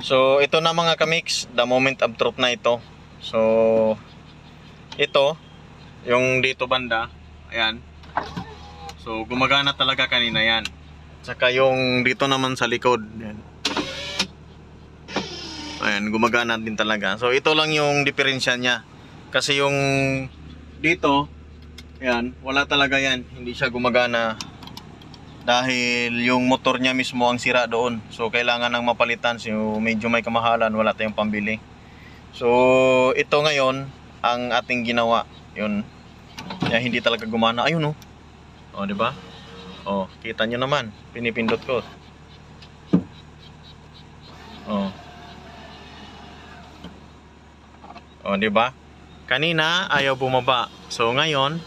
So ito na mga kamix, the moment of truth na ito. So ito, yung dito banda, ayan. So gumagana talaga kanina yan. Saka yung dito naman sa likod, ayan. Ayan, gumagana din talaga. So ito lang yung diferensya niya. Kasi yung dito, ayan, wala talaga yan. Hindi siya gumagana. Dahil yung motor niya mismo ang sira doon. So kailangan ng mapalitan. So medyo may kamahalan, wala tayong pambili. So ito ngayon ang ating ginawa. Yun. Kaya hindi talaga gumana. Ayun oh. Oh, di ba? Oh, kita nyo naman. Pinipindot ko. Oh. Oh, di ba? Kanina ayaw bumaba. So ngayon,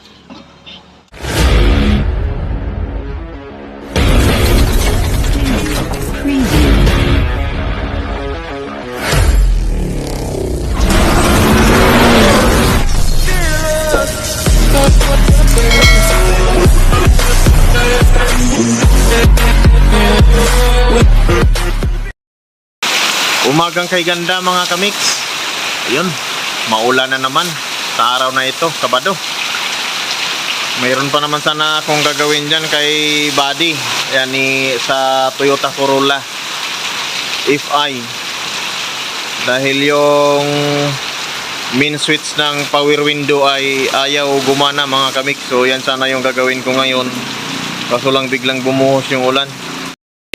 umagang kay ganda mga kamix. Ayun, maulan na naman sa araw na ito, Sabado. Mayroon pa naman sana akong gagawin dyan kay Buddy. Yan sa Toyota Corolla FI. Dahil yung main switch ng power window ay ayaw gumana mga kamix. So yan sana yung gagawin ko ngayon. Kaso lang biglang bumuhos yung ulan.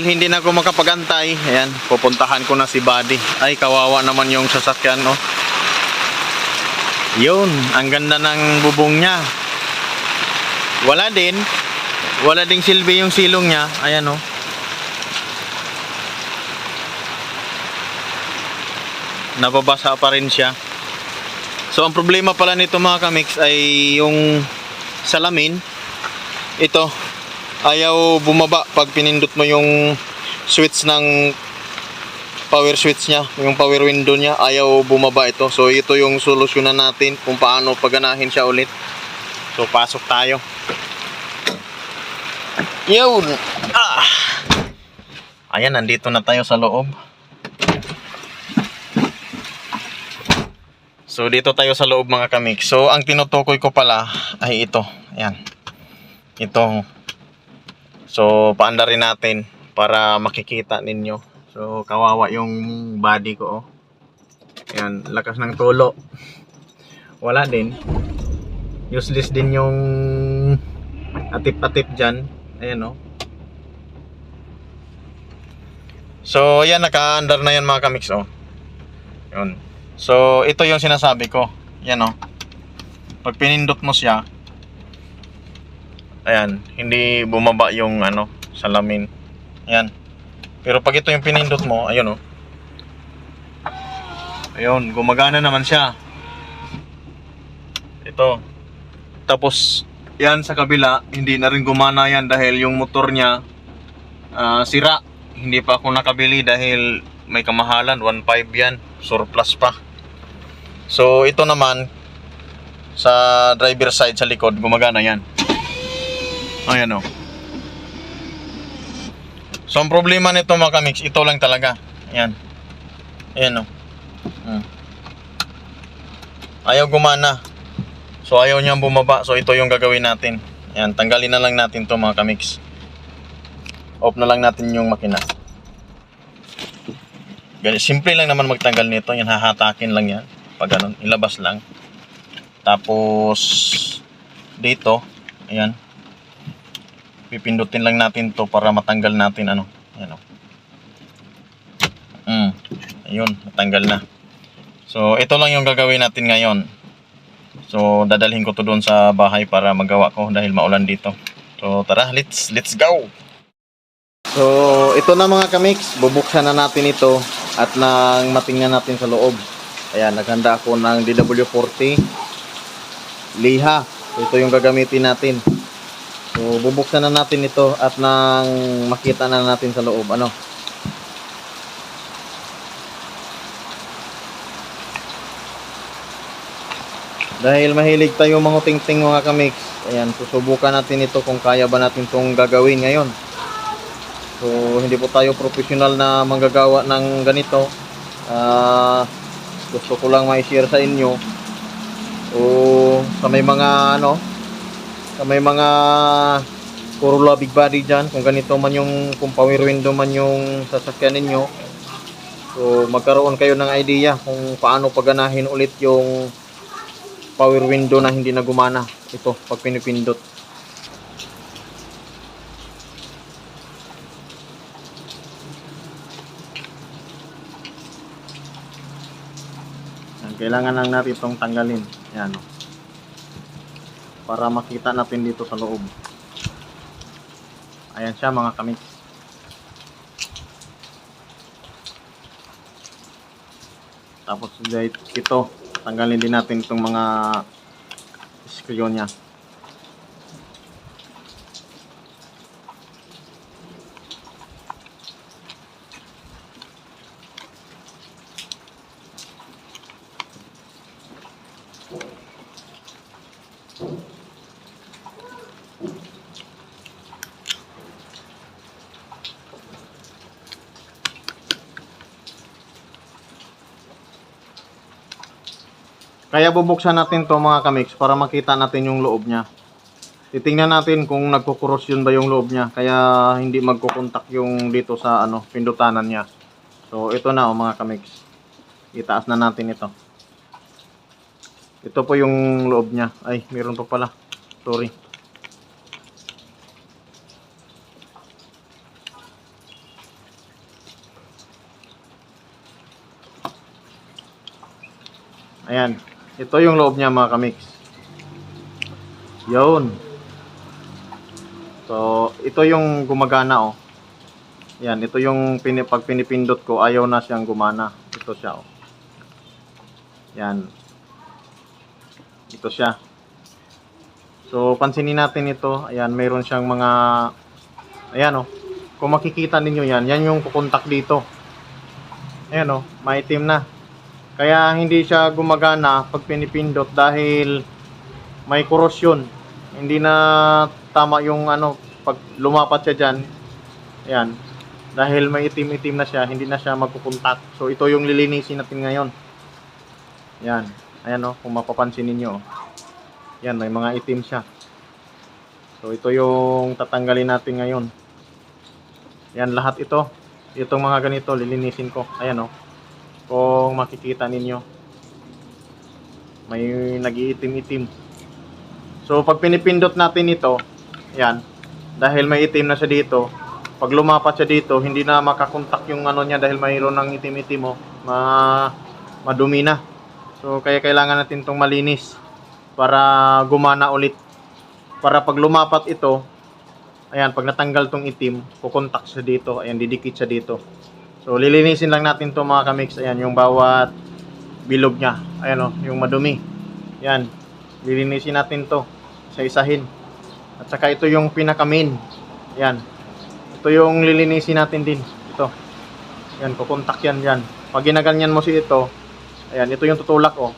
Hindi na ako makapagantay. Ayan, pupuntahan ko na si Buddy. Ay, kawawa naman yung sasakyan, no? Yun, ang ganda ng bubong niya. Wala ding silbi yung silong niya. Ayan, no? Nababasa pa rin siya. So, ang problema pala nito mga kamix ay yung salamin. Ito, ayaw bumaba pag pinindot mo yung switch ng power switch niya, yung power window niya, ayaw bumaba ito. So ito yung solusyonan natin kung paano paganahin siya ulit. So pasok tayo. Yun. Ayan, nandito na tayo sa loob. So dito tayo sa loob mga kamix. So ang tinutukoy ko pala ay ito. Ayan. Ito. So paandarin natin para makikita ninyo. So kawawa yung body ko, oh. Ayan, lakas ng tulo. Wala din. Useless din yung atip-atip dyan. Ayan, oh. So ayan, naka-andar na yan mga kamix, oh. Yun. So ito yung sinasabi ko. Yan, oh. Pag pinindot mo siya, ayan, hindi bumaba yung salamin. Ayan. Pero pag ito yung pinindot mo, ayun, oh. Ayun, gumagana naman siya. Ito. Tapos yan sa kabila, hindi na rin gumana yan dahil yung motor niya sira. Hindi pa ako nakabili dahil may kamahalan, 1.5 yan, surplus pa. So ito naman sa driver side sa likod, gumagana yan. Ayan, oh. So ang problema nito mga kamix, ito lang talaga. Ayan. Ayan, oh. Ayaw gumana. So ayaw niyang bumaba. So ito yung gagawin natin. Ayan, tanggalin na lang natin to mga kamix. Off na lang natin yung makina. Simple lang naman magtanggal nito. Yan, hahatakin lang yan. Pag ganun, ilabas lang. Tapos dito, ayan, pipindutin lang natin to para matanggal natin ayan, oh. Ayun, matanggal na. So ito lang yung gagawin natin ngayon. So dadalhin ko to doon sa bahay para magawa ko dahil maulan dito. So tara, let's go. So ito na mga kamix, bubuksan na natin ito at nang matingnan natin sa loob. Ayan, naghanda ako ng DW40 liha. So, ito yung gagamitin natin. So bubuksan na natin ito at nang makita na natin sa loob dahil mahilig tayo manguting-ting mga kamix. Ayan, susubukan natin ito kung kaya ba natin itong gagawin ngayon. So hindi po tayo professional na manggagawa ng ganito. Ah, gusto ko lang mai-share sa inyo. O sa may mga ano, sa may mga Corolla Big Body dyan, kung ganito man yung, kung power window man yung sasakyan ninyo, so magkaroon kayo ng idea kung paano paganahin ulit yung power window na hindi na gumana. Ito, pag pinipindot. Yan, kailangan lang natin itong tanggalin. Yan, oh. Para makita natin dito sa loob. Ayan siya mga kamix. Tapos ito, tanggalin din natin itong mga screw niya. Kaya bubuksan natin to mga kamix para makita natin yung loob niya. Titingnan natin kung nagkukorosyon ba yung loob niya. Kaya hindi magkukontak yung dito sa ano, pindutanan niya. So ito na mga kamix. Itaas na natin ito. Ito po yung loob niya. Ay, meron pa pala. Sorry. Ayan. Ito yung loob niya mga kamix. Yun. So, ito yung gumagana oh. Yan, ito yung pag pinipindot ko, ayaw na siyang gumana. Ito siya oh. Yan. Ito siya. So, pansinin natin ito. Ayan, mayroon siyang mga ayan oh. Kung makikita ninyo yan, yan yung kukontak dito. Ayan oh, maitim na. Kaya hindi siya gumagana pag pinipindot dahil may korosyon. Hindi na tama yung ano, pag lumapat siya dyan. Ayan. Dahil may itim-itim na siya, hindi na siya magkukontak. So ito yung lilinisin natin ngayon. Ayan. Ayan o, kung mapapansin ninyo. Ayan, may mga itim siya. So ito yung tatanggalin natin ngayon. Ayan, lahat ito. Itong mga ganito, lilinisin ko. Ayan o. Kung makikita ninyo, may nag-iitim-itim. So pag pinipindot natin ito, yan, dahil may itim na siya dito, pag lumapat siya dito, hindi na makakontak yung ano niya dahil mayroon ng itim-itim oh, madumi na. So kaya kailangan natin itong malinis para gumana ulit. Para pag lumapat ito, ayan, pag natanggal tong itim, kukontak siya dito, ayan, didikit siya dito. So lilinisin lang natin to mga kamix. Ayan yung bawat bilog niya. Ayan oh, yung madumi. Yan. Lilinisin natin to. Isa-isahin. At saka ito yung pinaka main. Ayan. Ito yung lilinisin natin din. Ito. Ayan, kukontak yan dyan. Pag ginaganyan mo si ito, ayan, ito yung tutulak oh.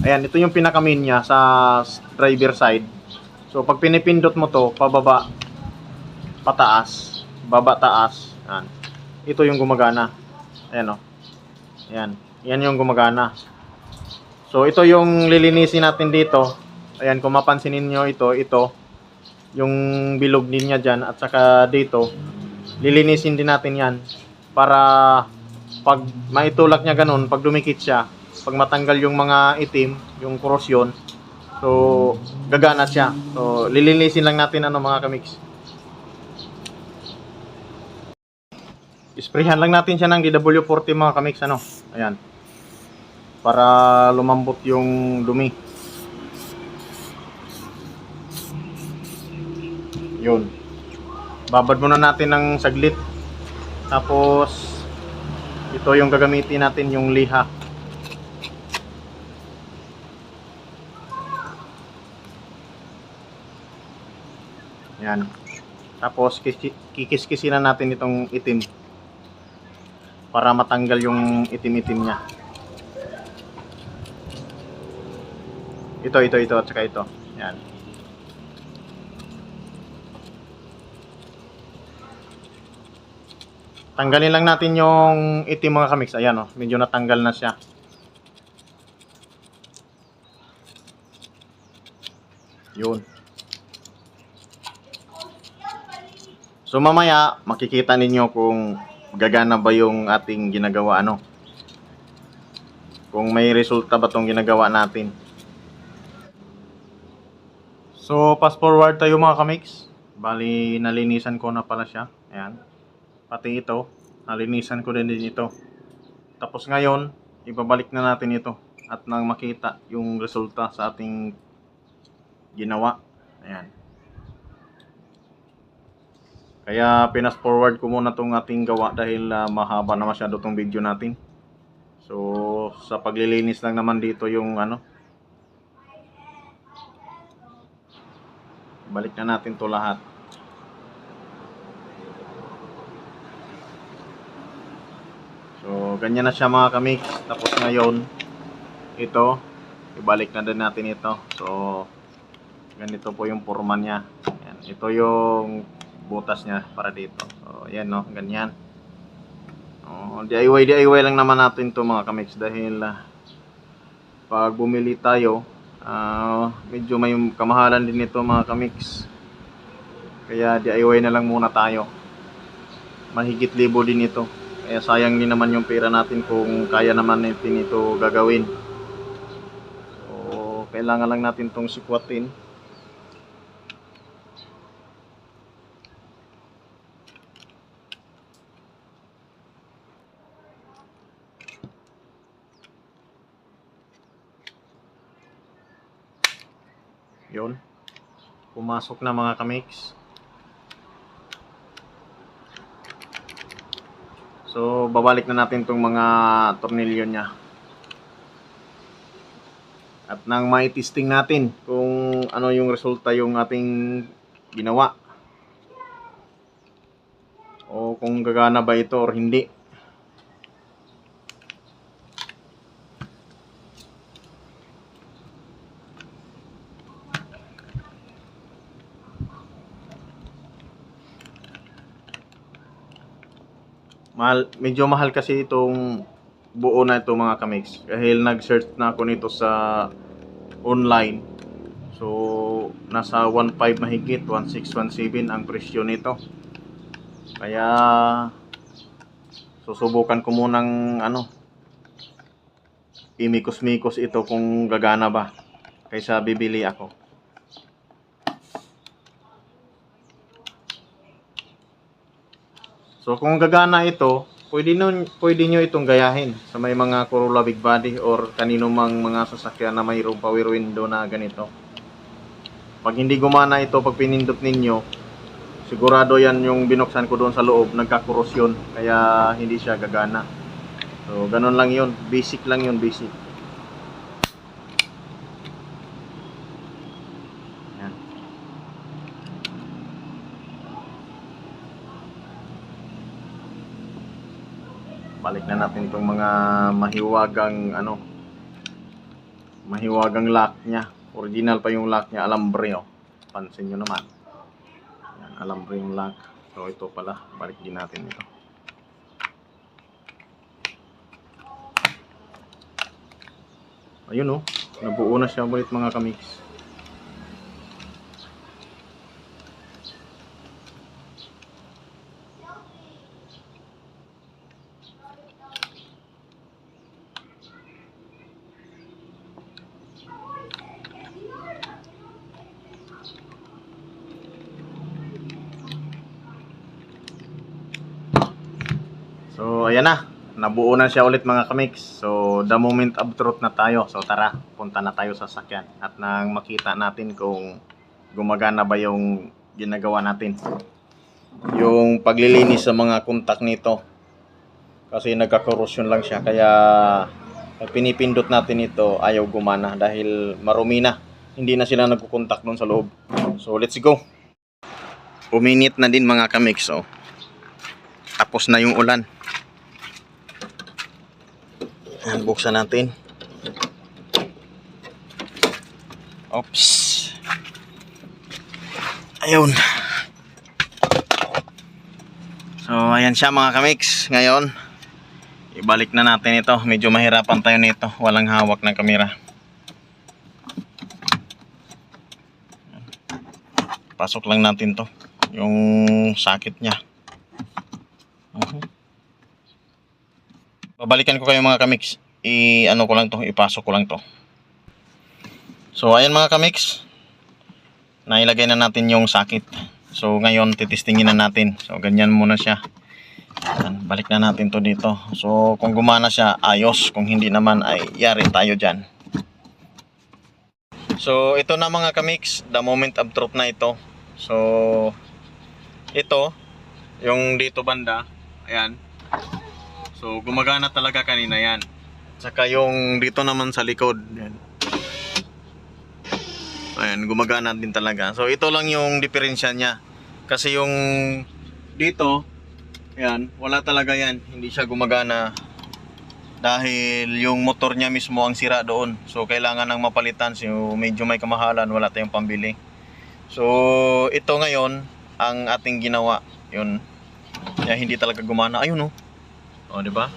Ayan, ito yung pinaka main niya sa driver side. So pag pinipindot mo to, pababa, pataas, baba, taas. Ayan. Ito yung gumagana. Ayan o. Ayan. Yan yung gumagana. So ito yung lilinisin natin dito. Ayan, kung mapansin niyo ito, yung bilog din niya dyan. At saka dito, lilinisin din natin yan. Para pag maitulak niya ganun, pag dumikit siya, pag matanggal yung mga itim, yung korosyon, so gagana siya. So lilinisin lang natin ano mga kamix. Isprayhan lang natin siya ng DW40 mga kamix ano. Ayan. Para lumambot yung dumi. Yun. Babad muna natin ng saglit. Tapos ito yung gagamitin natin, yung liha. Ayan. Tapos kikis-kisinan natin itong itim. Para matanggal yung itim-itim niya. Ito at saka ito. Yan. Tanggalin lang natin yung itim mga kamix. Ayan oh, medyo natanggal na siya. Yun. So mamaya makikita ninyo kung gagana ba yung ating ginagawa ano. Kung may resulta ba tong ginagawa natin. So fast forward tayo mga kamix. Bali nalinisan ko na pala siya. Ayan. Pati ito, nalinisan ko din ito. Tapos ngayon, ibabalik na natin ito at nang makita yung resulta sa ating ginawa. Ayan. Kaya pinas forward ko muna tong ating gawa dahil mahaba na masyado tong video natin. So sa paglilinis lang naman dito yung ano. Balik na natin to lahat. So ganyan na siya mga kamix. Tapos ngayon ito, ibalik na din natin ito. So ganito po yung forma niya. Ayan. Ito yung butas niya para dito. So ayan no, ganyan. DIY lang naman natin to mga kamix dahil pag bumili tayo medyo may kamahalan din ito mga kamix. Kaya DIY na lang muna tayo. Mahigit 1,000 din ito. Kaya sayang din naman yung pera natin kung kaya naman natin ito gagawin. So kailangan lang natin tong sikwatin. Yun. Pumasok na mga kamix. So babalik na natin tong mga tornilyo niya. At nang mai-testing natin kung ano yung resulta yung ating ginawa. O kung gagana ba ito or hindi. Medyo mahal kasi itong buo na ito mga kamix. Dahil nag-search na ako nito sa online. So nasa 1.5 mahigit, 1.6, 1.7 ang presyo nito. Kaya susubukan ko munang imikos-mikos ito kung gagana ba kaysa bibili ako. So kung gagana ito, pwede nyo itong gayahin sa may mga Corolla Big Body or kanino mang mga sasakyan na mayroong power window na ganito. Pag hindi gumana ito, pag pinindot ninyo, sigurado yan yung binuksan ko doon sa loob, nagkakorosyon, kaya hindi siya gagana. So ganun lang yun, basic lang yun, basic. Balik na natin itong mga mahiwagang lock nya. Original pa yung lock nya, alambre oh. Pansin nyo naman. Yan, alambre yung lock. So ito pala, balik din natin ito. Ayun oh, nabuo na siya ulit mga kamix. So ayan na, nabuo na siya ulit mga kamix. So the moment of truth na tayo. So tara, punta na tayo sa sakyan at nang makita natin kung gumagana ba yung ginagawa natin, yung paglilinis sa mga kontak nito. Kasi nagkakorosyon lang siya, kaya pag pinipindot natin ito ayaw gumana dahil marumi na, hindi na sila nagkukontak doon sa loob. So let's go. Uminit na din mga kamix. So tapos na yung ulan. Ayan, buksan natin. Oops. Ayun. So So ayan siya mga kamix. Ngayon ibalik na natin ito. Medyo mahirapan tayo nito. Walang hawak ng kamera. Pasok lang natin to. Yung sakit niya. Babalikan ko kayo mga kamix. Ano ko lang to. Ipasok ko lang to. So ayan mga kamix. Nailagay na natin yung sakit. So ngayon titistingin na natin. So ganyan muna siya. Ayan, balik na natin to dito. So kung gumana siya, ayos. Kung hindi naman ay yari tayo dyan. So ito na mga kamix, the moment of truth na ito. So ito, yung dito banda, ayan. So gumagana talaga kanina yan. Saka yung dito naman sa likod, ayan. Ayan, gumagana din talaga. So ito lang yung diferensya niya. Kasi yung dito, ayan, wala talaga yan. Hindi siya gumagana. Dahil yung motor niya mismo ang sira doon. So kailangan ng mapalitan. So medyo may kamahalan. Wala tayong pambili. So ito ngayon ang ating ginawa. Yun. Kaya hindi talaga gumana. Ayun oh. O diba?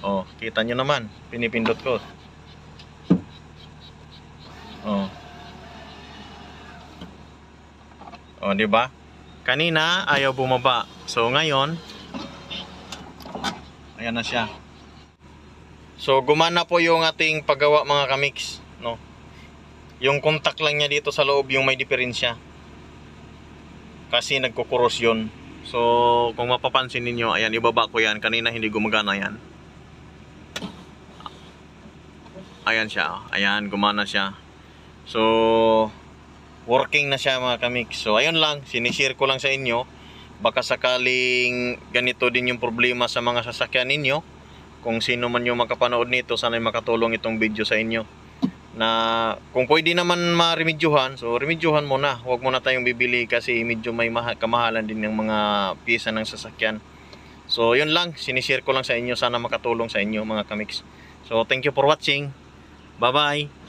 O kita nyo naman. Pinipindot ko. O diba? Kanina ayaw bumaba. So ngayon ayan na siya. So gumana po yung ating paggawa mga kamix, no. Yung contact lang niya dito sa loob yung may diferensya. Kasi nagkukuros yun. So kung mapapansin ninyo, ayan ibaba ko yan. Kanina hindi gumagana yan. Ayan siya, ayan gumana siya. So working na siya mga kamix. So ayun lang, sinishare ko lang sa inyo. Baka sakaling ganito din yung problema sa mga sasakyan ninyo. Kung sino man yung makapanood nito, sana'y makatulong itong video sa inyo. Na kung pwede naman ma-remedyohan, so remedyohan muna. Huwag muna tayong bibili kasi medyo may kamahalan din ng mga piyesa ng sasakyan. So yun lang, sinishare ko lang sa inyo. Sana makatulong sa inyo mga kamix. So thank you for watching. Bye bye.